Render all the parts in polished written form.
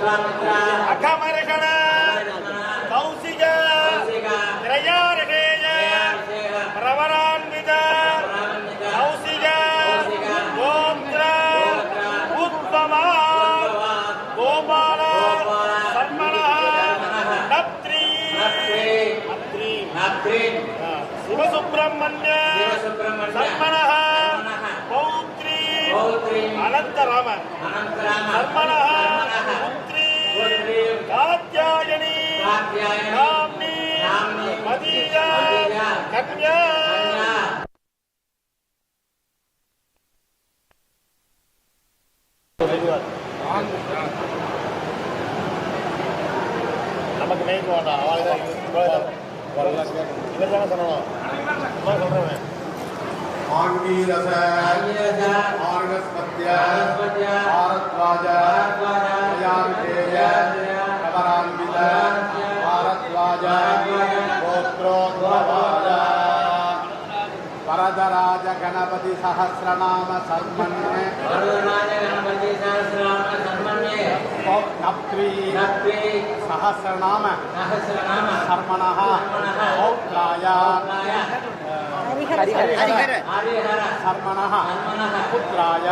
अखमर्षण कौशिक त्रयार्षेय प्रवरान्वित कौशिक गोत्र उद्भव गोपाल शिवसुब्रह्मण्य सर्मणः पौत्री अनंतराम सर्मणः पुत्री कात्यायनी नाम्नी मदीया कन्या நமக்கு மெயின் வேண்டாம் இவர்தான் சொல்லணும் आंगीरस मार्गस्पत्य भारद्वाज प्रजाविषेय प्रवरान्वित भारद्वाज गोत्रोद्भवाय वरदराज गणपति सहस्रनाम सर्मन्ये सहस्रनाम सर्मणः पौत्राय सर्मणः पुत्राय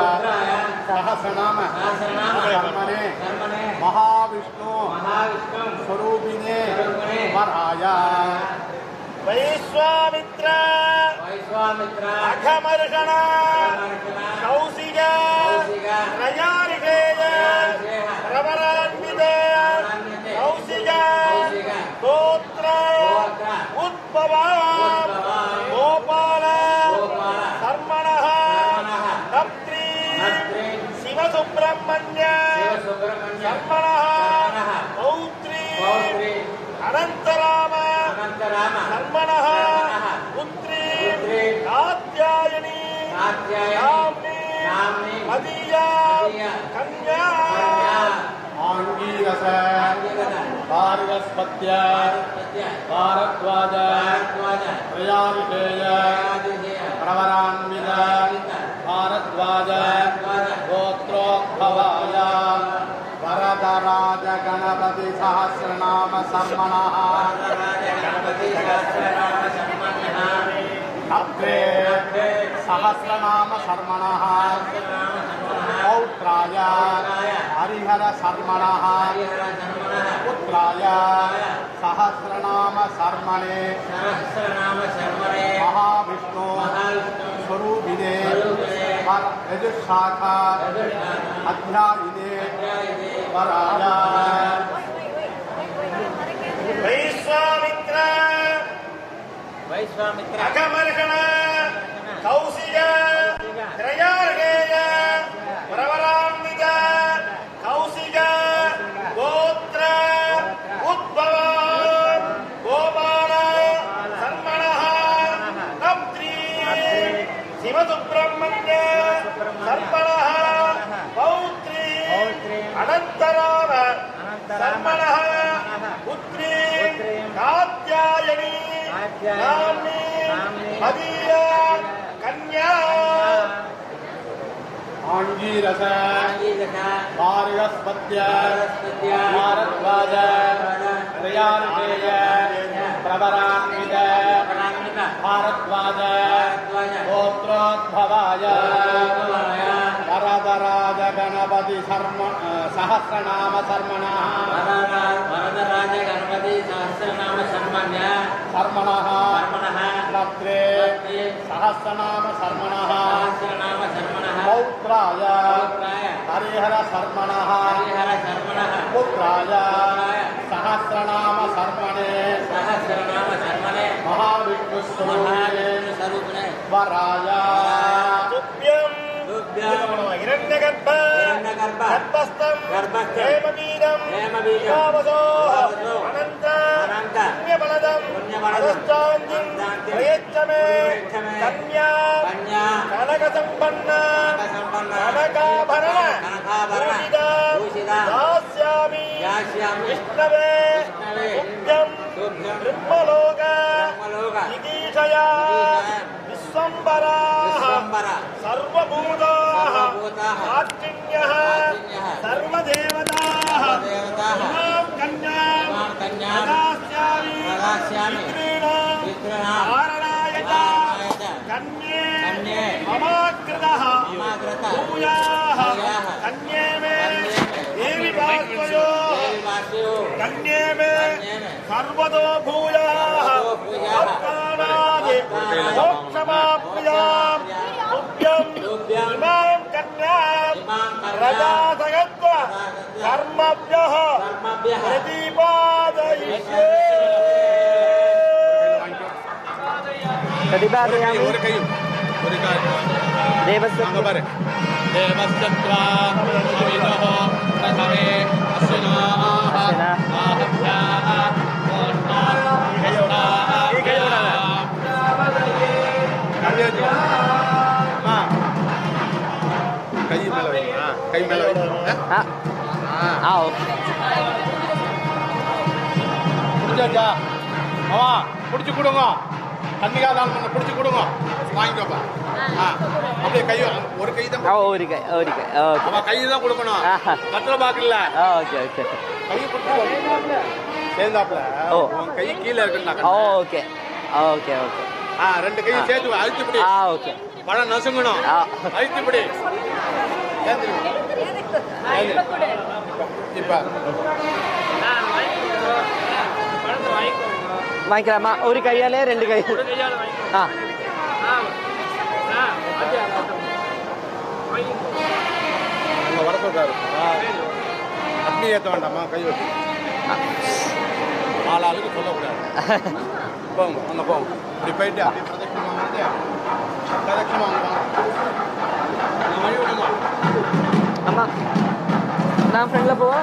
सहस्रनाम सर्मणे महाविष्णु स्वरूपिणे वराय वैश्वामित्र अखमर्षण कौशिक त्रयार्षेय प्रवरान्वित कौशिक गोत्र उद्भव गोपाल सर्मणः नप्त्री शिवसुब्रह्मण्य सर्मणः पौत्री अनंतराम सर्मणः पुत्री कात्यायनी नाम्नी मदीया कन्या आंगीरस भारद्वाज भारद्वाज प्रजाविषेय प्रवरान्वित भारद्वाज गोत्रोद्भवाय वरदराज गणपति सहस्रनाम सर्मणः सहस्रनाम सर्मणः पौत्राय हरिहर सर्मणः पुत्राय सहस्रनाम सर्मणे महाविष्णु स्वरूपिणे यजुशाखा अध्यायिने वराय वैश्वामित्र अखमर्षण कौशिक त्रयार्षेय प्रवरान्वित कौशिक गोत्र उद्भव गोपाल सर्मणः नप्त्री शिवसुब्रह्मण्य सर्मणः पौत्री अनंतराम सर्मणः पुत्री कात्यायनी नाम्नी मदीया कन्या आंगीरस मार्गस्पत्य भारद्वाज त्रयार्षेय प्रवरान्वित भारद्वाज गोत्रोद्भवाय वरदराज गणपति सहस्रनाम सर्मणः सर्मणः नप्त्रे सहस्रनाम सर्मणः पौत्राय हरिहर सर्मणः पुत्राय सहस्रनाम सर्मणे महाविष्णु स्वरूपिणे वराय हिरण्यगर्भ हेमवीरं अनंत पुण्यबलदं अदष्टान्तिं प्रयच्छमे कन्या कनकसम्पन्ना कनकाभरण भूषिता दास्यामि विष्णवे तुभ्यं ब्रह्मलोक जिगीषया विश्वम्भराः सर्वभूताः सर्वदेवताः कारणाय च कन्ये ममाकृतः भूयाः कन्ये मे देवी वास्तयो कन्ये मे सर्वतो भूयाः भक्तानादि मोक्षमाप्नुयां तुभ्यं इमां कन्यां रजासगत्व कर्मभ्यः प्रतिपादयिष्ये प्रतिपादयामि देवस्य देवस्यत्वा अविनः प्रथमे अश्विनाः आहभ्याः कई मेला பிடிச்சாச்சா அவா பிடிச்சி கொடுங்க தண்ணிக்காக தான் பண்ண பிடிச்சி கொடுங்க வாங்கிக்கோப்பா அப்படியே கை ஒரு கை தான் ஒரு கை ஓகே அவன் கை தான் கொடுக்கணும் மற்ற பாக்கல ஓகே ஓகே கை கொடுத்து சேர்ந்தாப்புல உன் கை கீழே இருக்குன்னா ஓகே ஓகே ஓகே ரெண்டு கையும் சேர்த்து அழுத்திப்படி ஓகே பழம் நசுங்கணும் அழுத்திப்படி இப்ப வாங்கிக்கலாமா ஒரு கையாலே ரெண்டு கை அங்க வர சொல்றாரு அக்னி ஏற்ற வேண்டாமா கை வச்சு 4 ஆளுக்கு சொல்லக்கூடாது போங்க அங்க போங்க இப்படி போயிட்டு அப்படியே பிரதட்சணமா அம்மா நான் ஃப்ரெண்ட்ல போவா